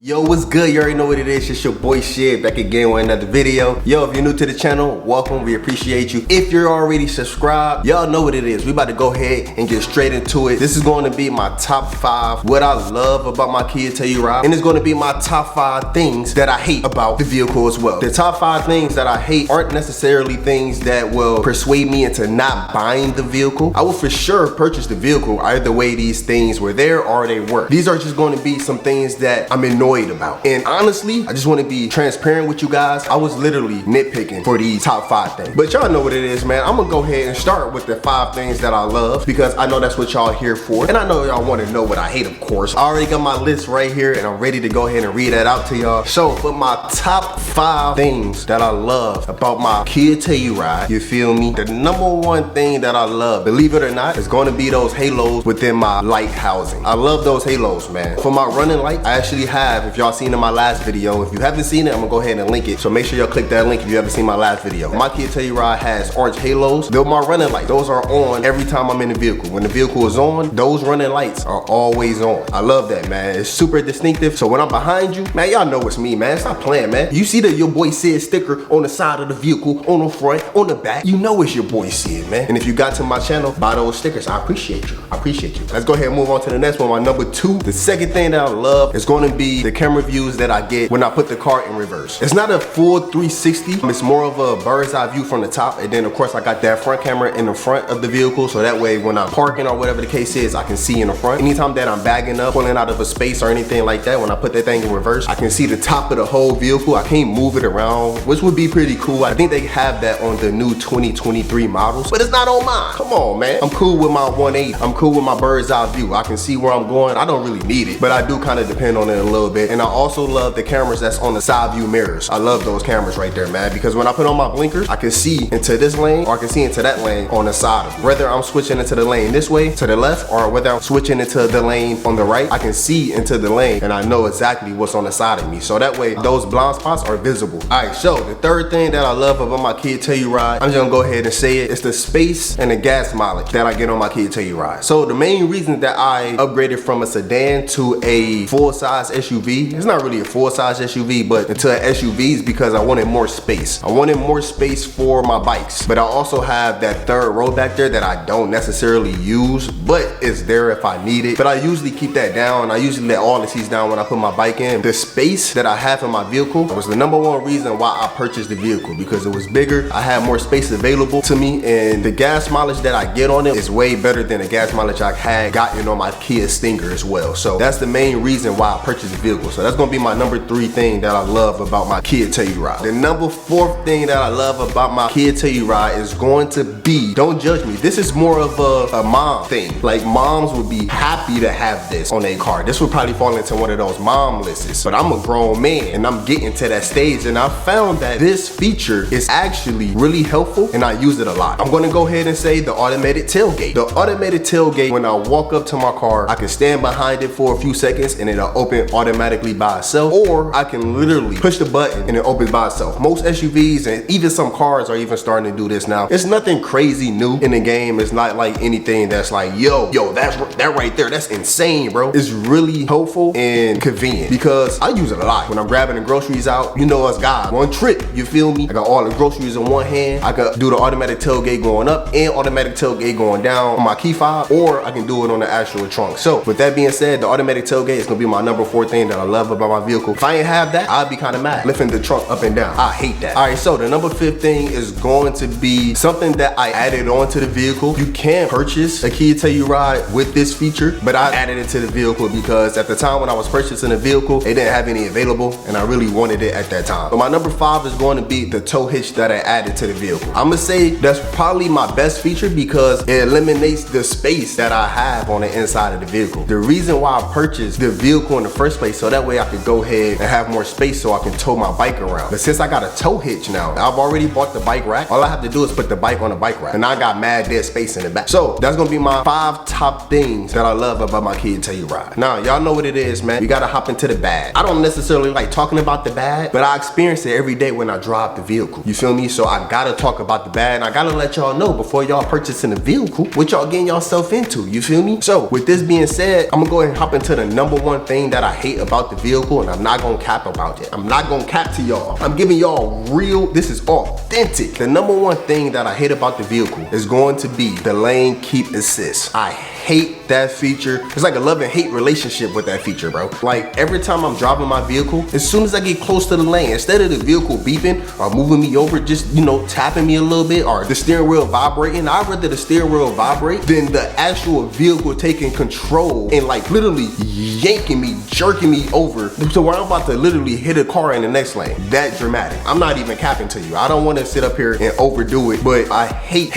Yo, what's good? You already know what it is. It's your boy YaBoySidd back again with another video. Yo, if you're new to the channel, welcome. We appreciate you. If you're already subscribed, y'all know what it is. We about to go ahead and get straight into it. This is going to be my top 5 what I love about my Kia Telluride, and it's going to be my top 5 things that I hate about the vehicle as well. The top 5 things that I hate aren't necessarily things that will persuade me into not buying the vehicle. I will for sure purchase the vehicle either way these things were there or they weren't. These are just going to be some things that I'm annoyed about. And honestly, I just want to be transparent with you guys. I was literally nitpicking for these top 5 things. But y'all know what it is, man. I'm gonna go ahead and start with the 5 things that I love because I know that's what y'all here for. And I know y'all want to know what I hate, of course. I already got my list right here and I'm ready to go ahead and read that out to y'all. So for my top 5 things that I love about my Kia Telluride, you feel me? The number 1 thing that I love, believe it or not, is going to be those halos within my light housing. I love those halos, man. For my running light, I actually have, if y'all seen in my last video, if you haven't seen it, I'm gonna go ahead and link it. So make sure y'all click that link if you haven't seen my last video. My Kia Telluride has orange halos. They're my running lights. Those are on every time I'm in the vehicle. When the vehicle is on, those running lights are always on. I love that, man. It's super distinctive. So when I'm behind you, man, y'all know it's me, man. Stop playing, man. You see the YaBoySidd sticker on the side of the vehicle, on the front, on the back. You know it's YaBoySidd, man. And if you got to my channel, buy those stickers. I appreciate you. I appreciate you. Let's go ahead and move on to the next one. My number 2. The second thing that I love is going to be the camera views that I get when I put the car in reverse. It's not a full 360. It's more of a bird's eye view from the top. And then of course I got that front camera in the front of the vehicle. So that way when I'm parking or whatever the case is, I can see in the front. Anytime that I'm bagging up, pulling out of a space or anything like that, when I put that thing in reverse, I can see the top of the whole vehicle. I can't move it around, which would be pretty cool. I think they have that on the new 2023 models, but it's not on mine. Come on, man. I'm cool with my 180. I'm cool with my bird's eye view. I can see where I'm going. I don't really need it, but I do kind of depend on it a little bit. And I also love the cameras that's on the side view mirrors. I love those cameras right there, man, because when I put on my blinkers, I can see into this lane or I can see into that lane on the side of it. Whether I'm switching into the lane this way to the left or whether I'm switching into the lane on the right, I can see into the lane and I know exactly what's on the side of me. So that way those blind spots are visible. All right, so the third thing that I love about my Kia Telluride, I'm just gonna go ahead and say it, it's the space and the gas mileage that I get on my Kia Telluride. So the main reason that I upgraded from a sedan to a full-size SUV, it's not really a full-size SUV, but into an SUV is because I wanted more space. I wanted more space for my bikes, but I also have that third row back there that I don't necessarily use, but it's there if I need it. But I usually keep that down. I usually let all the seats down when I put my bike in. The space that I have in my vehicle was the number 1 reason why I purchased the vehicle, because it was bigger. I had more space available to me, and the gas mileage that I get on it is way better than the gas mileage I had gotten on my Kia Stinger as well. So that's the main reason why I purchased the vehicle. So that's gonna be my number 3 thing that I love about my Kia Telluride. The number 4 thing that I love about my Kia Telluride is going to be, don't judge me, this is more of a mom thing. Like moms would be happy to have this on their car. This would probably fall into one of those mom lists, but I'm a grown man and I'm getting to that stage, and I found that this feature is actually really helpful and I use it a lot. I'm gonna go ahead and say the automated tailgate. The automated tailgate, when I walk up to my car, I can stand behind it for a few seconds and it'll open automatically by itself, or I can literally push the button and it opens by itself. Most SUVs and even some cars are even starting to do this now. It's nothing crazy new in the game. It's not like anything that's like, yo, that right there, that's insane, bro. It's really helpful and convenient because I use it a lot. When I'm grabbing the groceries out, you know us guys, one trip, you feel me? I got all the groceries in one hand. I could do the automatic tailgate going up and automatic tailgate going down on my key fob, or I can do it on the actual trunk. So with that being said, the automatic tailgate is gonna be my number 4 thing that I love about my vehicle. If I ain't have that, I'd be kind of mad. Lifting the trunk up and down, I hate that. All right, so the number 5 thing is going to be something that I added onto the vehicle. You can purchase a Kia Telluride with this feature, but I added it to the vehicle because at the time when I was purchasing the vehicle, it didn't have any available and I really wanted it at that time. But my number 5 is going to be the tow hitch that I added to the vehicle. I'm gonna say that's probably my best feature because it eliminates the space that I have on the inside of the vehicle. The reason why I purchased the vehicle in the first place, so that way I could go ahead and have more space so I can tow my bike around. But since I got a tow hitch now, I've already bought the bike rack. All I have to do is put the bike on the bike rack, and I got mad dead space in the back. So that's gonna be my 5 top things that I love about my Kia Telluride. Now, y'all know what it is, man. We gotta hop into the bad. I don't necessarily like talking about the bad, but I experience it every day when I drive the vehicle. You feel me? So I gotta talk about the bad, and I gotta let y'all know before y'all purchasing the vehicle what y'all getting yourself into. You feel me? So with this being said, I'm gonna go ahead and hop into the number 1 thing that I hate about about the vehicle, and I'm not gonna cap about it. I'm not gonna cap to y'all. I'm giving y'all real, this is authentic. The number one thing that I hate about the vehicle is going to be the lane keep assist. I hate that feature. It's like a love and hate relationship with that feature, bro. Like every time I'm driving my vehicle, as soon as I get close to the lane, instead of the vehicle beeping or moving me over, just, you know, tapping me a little bit, or the steering wheel vibrating, I'd rather the steering wheel vibrate than the actual vehicle taking control and like literally yanking me, jerking me over to where I'm about to literally hit a car in the next lane. That dramatic. I'm not even capping to you. I don't want to sit up here and overdo it, but I hate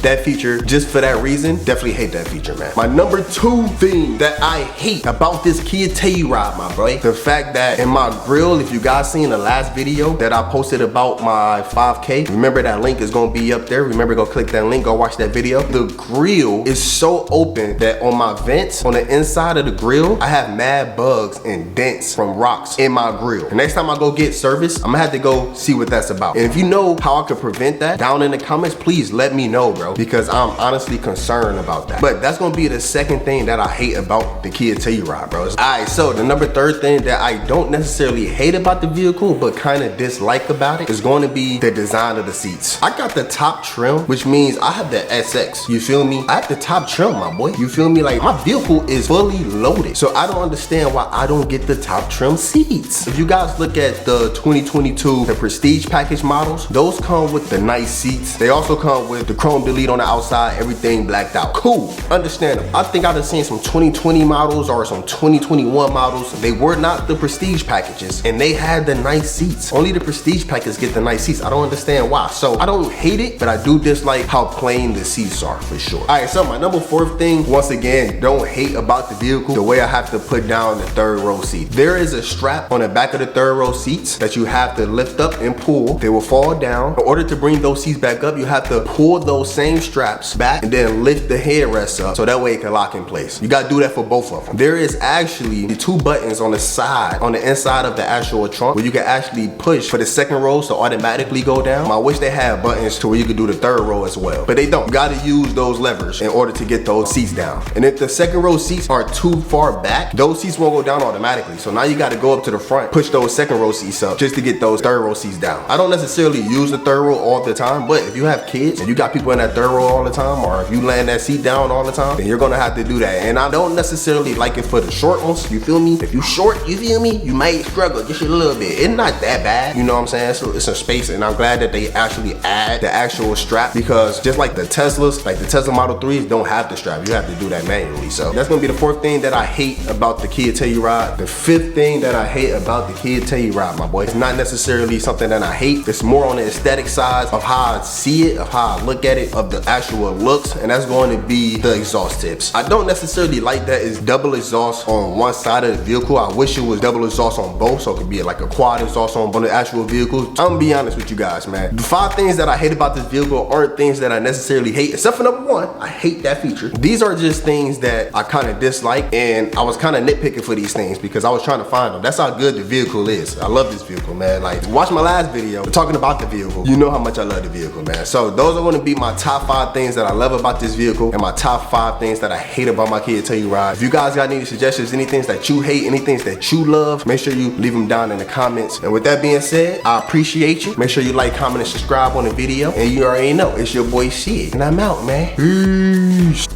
that feature just for that reason. Definitely hate that feature, man. My number two thing that I hate about this Kia Telluride, my boy, the fact that in my grill, if you guys seen the last video that I posted about my 5K, remember that link is gonna be up there. Remember, go click that link, go watch that video. The grill is so open that on my vents, on the inside of the grill, I have mad bugs and dents from rocks in my grill. The next time I go get service, I'm gonna have to go see what that's about. And if you know how I could prevent that, down in the comments, please let me know, bro, because I'm honestly concerned about that. But that's gonna be the second thing that I hate about the Kia Telluride, bro. Alright, so the number third thing that I don't necessarily hate about the vehicle, but kind of dislike about it, is going to be the design of the seats. I got the top trim, which means I have the SX, you feel me? I have the top trim, my boy, you feel me? Like, my vehicle is fully loaded, so I don't understand why I don't get the top trim seats. If you guys look at the 2022, the Prestige package models, those come with the nice seats. They also come with the chrome delete on the outside, everything blacked out. Cool, understandable. I think I've seen some 2020 models or some 2021 models. They were not the Prestige packages, and they had the nice seats. Only the Prestige packages get the nice seats. I don't understand why. So I don't hate it, but I do dislike how plain the seats are, for sure. All right, so my number fourth thing, once again, don't hate about the vehicle, the way I have to put down the third row seat. There is a strap on the back of the third row seats that you have to lift up and pull. They will fall down. In order to bring those seats back up, you have to pull those same straps back and then lift the headrest up so that way it can lock in place. You gotta do that for both of them. There is actually two buttons on the side, on the inside of the actual trunk, where you can actually push for the second row to automatically go down. I wish they had buttons to where you could do the third row as well, but they don't. You gotta use those levers in order to get those seats down. And if the second row seats are too far back, those seats won't go down automatically. So now you gotta go up to the front, push those second row seats up just to get those third row seats down. I don't necessarily use the third row all the time, but if you have kids and you got people in that third row all the time, or if you land that seat down all the time, then you're gonna have to do that. And I don't necessarily like it for the short ones, you feel me? If you short, you feel me? You might struggle just a little bit. It's not that bad, you know what I'm saying? So it's a space, and I'm glad that they actually add the actual strap, because just like the Teslas, like the Tesla Model 3s don't have the strap. You have to do that manually. So that's gonna be the fourth thing that I hate about the Kia Telluride. The fifth thing that I hate about the Kia Telluride, my boy, it's not necessarily something that I hate. It's more on the aesthetic side of how I see it, of how I look at it, of the actual looks, and that's going to be the exhaust tips. I don't necessarily like that it's double exhaust on one side of the vehicle. I wish it was double exhaust on both, so it could be like a quad exhaust on the actual vehicles. I'm gonna be honest with you guys, man. The 5 things that I hate about this vehicle aren't things that I necessarily hate, except for number 1, I hate that feature. These are just things that I kind of dislike, and I was kind of nitpicking for these things because I was trying to find them. That's how good the vehicle is. I love this vehicle, man. Like, watch my last video talking about the vehicle. You know how much I love the vehicle, man. So those are gonna be my top 5 things that I love about this vehicle, and my top 5 things that I hate about my Kia Telluride. If you guys got any suggestions, any things that you hate, any things that you love, make sure you leave them down in the comments. And with that being said, I appreciate you. Make sure you like, comment, and subscribe on the video. And you already know, it's your boy Sid, and I'm out, man. Peace.